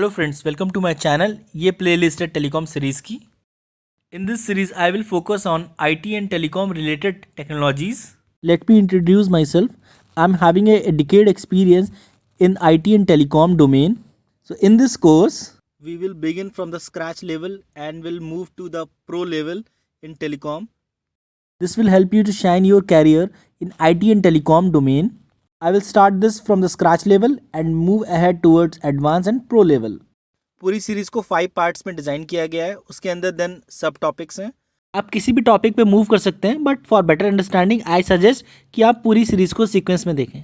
Hello friends, welcome to my channel. ये playlist है telecom series की। In this series I will focus on IT and telecom related technologies. Let me introduce myself. I'm having a decade experience in IT and telecom domain. So in this course, we will begin from the scratch level and will move to the pro level in telecom. This will help you to shine your career in IT and telecom domain. I will start this from the scratch level and move ahead towards advanced and pro level. पूरी series को 5 parts में design किया गया है। उसके अंदर then सब topics हैं। आप किसी भी टॉपिक पे मूव कर सकते हैं, but for better understanding I suggest कि आप पूरी सीरीज को सीक्वेंस में देखें।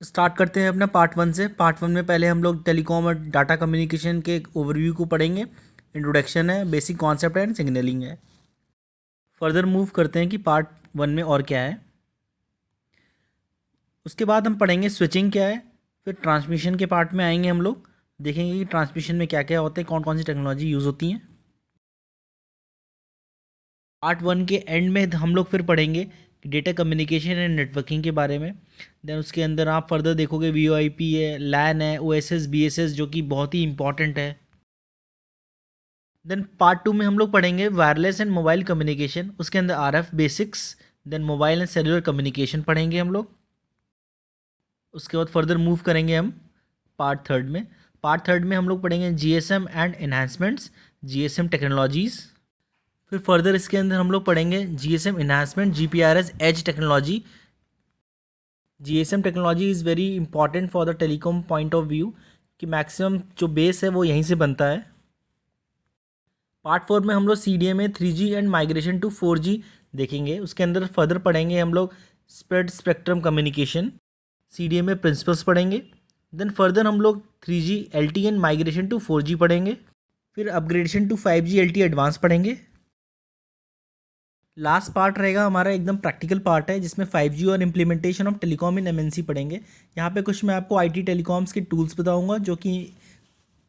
स्टार्ट करते हैं अपना पार्ट 1 से। पार्ट 1 में पहले हम लोग टेलीकॉम और डाटा कम्युनिकेशन के एक ओवरव्यू को पढ़ेंगे। इंट्रोडक्शन है, बेसिक कॉन्सेप्ट है एंड सिग्नलिंग है। फर्दर मूव करते हैं कि पार्ट 1 में और क्या है। उसके बाद हम पढ़ेंगे स्विचिंग क्या है। फिर ट्रांसमिशन के पार्ट में आएंगे, हम लोग देखेंगे कि ट्रांसमिशन में क्या क्या होता है, कौन कौन सी टेक्नोलॉजी यूज़ होती हैं। पार्ट 1 के एंड में हम लोग फिर पढ़ेंगे डेटा कम्युनिकेशन एंड नेटवर्किंग के बारे में। देन उसके अंदर आप फर्दर देखोगे वीओआईपी है, लैन है, ओएसएस बीएसएस जो कि बहुत ही इंपॉर्टेंट है। देन पार्ट 2 में हम लोग पढ़ेंगे वायरलेस एंड मोबाइल कम्युनिकेशन। उसके अंदर RF basics, then mobile and cellular communication पढ़ेंगे हम लोग। उसके बाद फर्दर मूव करेंगे हम पार्ट 3 में। पार्ट 3 में हम लोग पढ़ेंगे GSM and enhancements, GSM technologies. फिर फर्दर इसके अंदर हम लोग पढ़ेंगे GSM enhancement, GPRS EDGE technology. GSM technology is very important for the telecom point of view कि मैक्सिमम जो बेस है वो यहीं से बनता है। पार्ट 4 में हम लोग CDMA 3G and migration to 4G देखेंगे। उसके अंदर फर्दर पढ़ेंगे हम लोग spread spectrum communication, CDMA principles पढ़ेंगे। देन फर्दर हम लोग 3G LTE and migration to 4G पढ़ेंगे। फिर upgradation to 5G LTE advance पढ़ेंगे। लास्ट पार्ट रहेगा हमारा एकदम प्रैक्टिकल पार्ट है, जिसमें 5G और implementation of telecom in MNC पढ़ेंगे। यहाँ पे कुछ मैं आपको आईटी टेलीकॉम्स के टूल्स बताऊँगा जो कि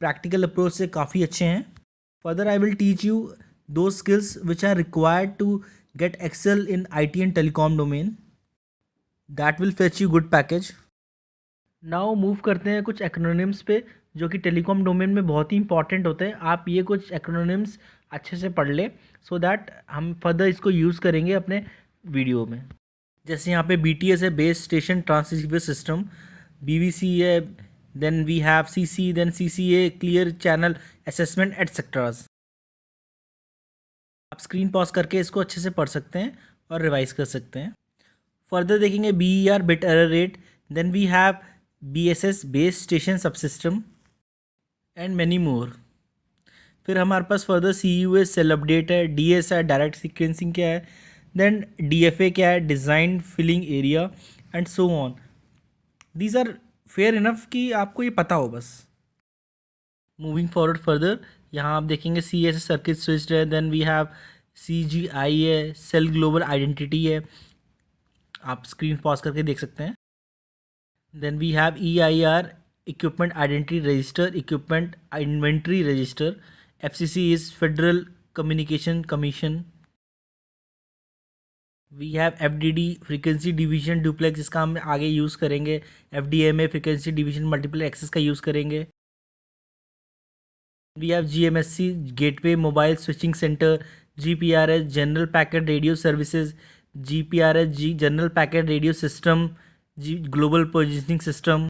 प्रैक्टिकल अप्रोच से काफ़ी अच्छे हैं। Further I will teach you दो skills which are required to get excel in IT and telecom domain. That will fetch you good package. Now move करते हैं कुछ एक्रोनिम्स पे जो कि टेलीकॉम डोमेन में बहुत ही इंपॉर्टेंट होते हैं। आप ये कुछ एक्रोनिम्स अच्छे से पढ़ लें सो दैट हम फर्दर इसको यूज़ करेंगे अपने वीडियो में। जैसे यहाँ पे BTS है, base station transceiver system, BVC है, then we have CC, then CCA clear channel assessment etceteras. आप स्क्रीन पॉज करके इसको अच्छे से पढ़ सकते हैं और रिवाइज कर सकते हैं। फर्दर देखेंगे BER bit error rate, then we have BSS base station subsystem and many more. फिर हमारे पास फर्दर CUA सेल अपडेट है, DS है डायरेक्ट सीक्वेंसिंग क्या है, देन DFA क्या है design filling area and so on. These are fair enough कि आपको ये पता हो बस। मूविंग फॉरवर्ड फर्दर यहाँ आप देखेंगे CSS सर्किट स्विच्ड है, देन वी हैव CGI है, सेल ग्लोबल आइडेंटिटी है, आप स्क्रीन पॉज करके देख सकते हैं। Then we have EIR equipment identity register, equipment inventory register. FCC is federal communication commission. We have FDD frequency division duplex, जिसका हम आगे यूज़ करेंगे। FDMA frequency division multiple access का यूज़ करेंगे। We have GMSC gateway mobile switching centre, GPRS general packet radio services, GPRS general packet radio system, global positioning system,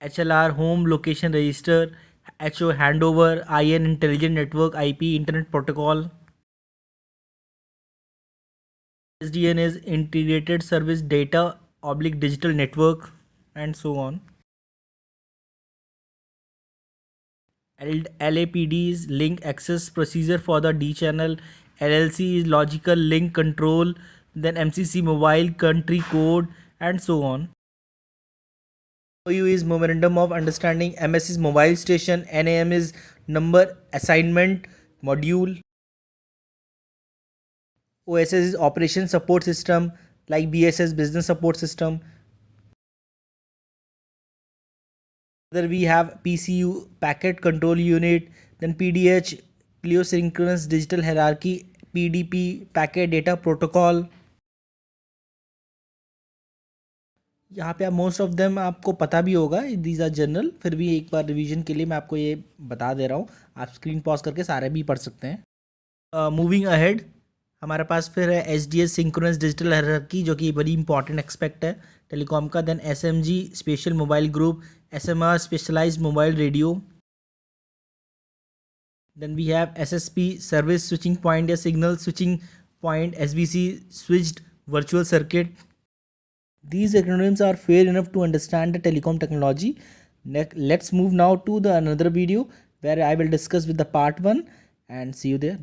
HLR home location register, HO handover, IN intelligent network, IP internet protocol, SDN is integrated service data oblique digital network and so on. LAPD is link access procedure for the D channel. LLC is logical link control, then MCC mobile country code and so on. MOU is memorandum of understanding. MS is mobile station. NAM is number assignment module. OSS is operation support system like BSS business support system. Then we have PCU packet control unit, then PDH Clio synchronous digital hierarchy, PDP packet data protocol. यहाँ पे आप most of them आपको पता भी होगा, these are general, फिर भी एक बार रिवीजन के लिए मैं आपको ये बता दे रहा हूँ। आप स्क्रीन पॉज करके सारे भी पढ़ सकते हैं। मूविंग अहेड, हमारे पास फिर है H D S synchronous digital hierarchy, जो कि बड़ी इंपॉर्टेंट एस्पेक्ट है टेलीकॉम का। Then S M G special mobile group, S M R specialised mobile radio. Then we have S S P service switching point या signal switching point, S B C switched virtual circuit. These acronyms are fair enough to understand the telecom technology. Let's move now to the another video where I will discuss with the part 1 and see you there.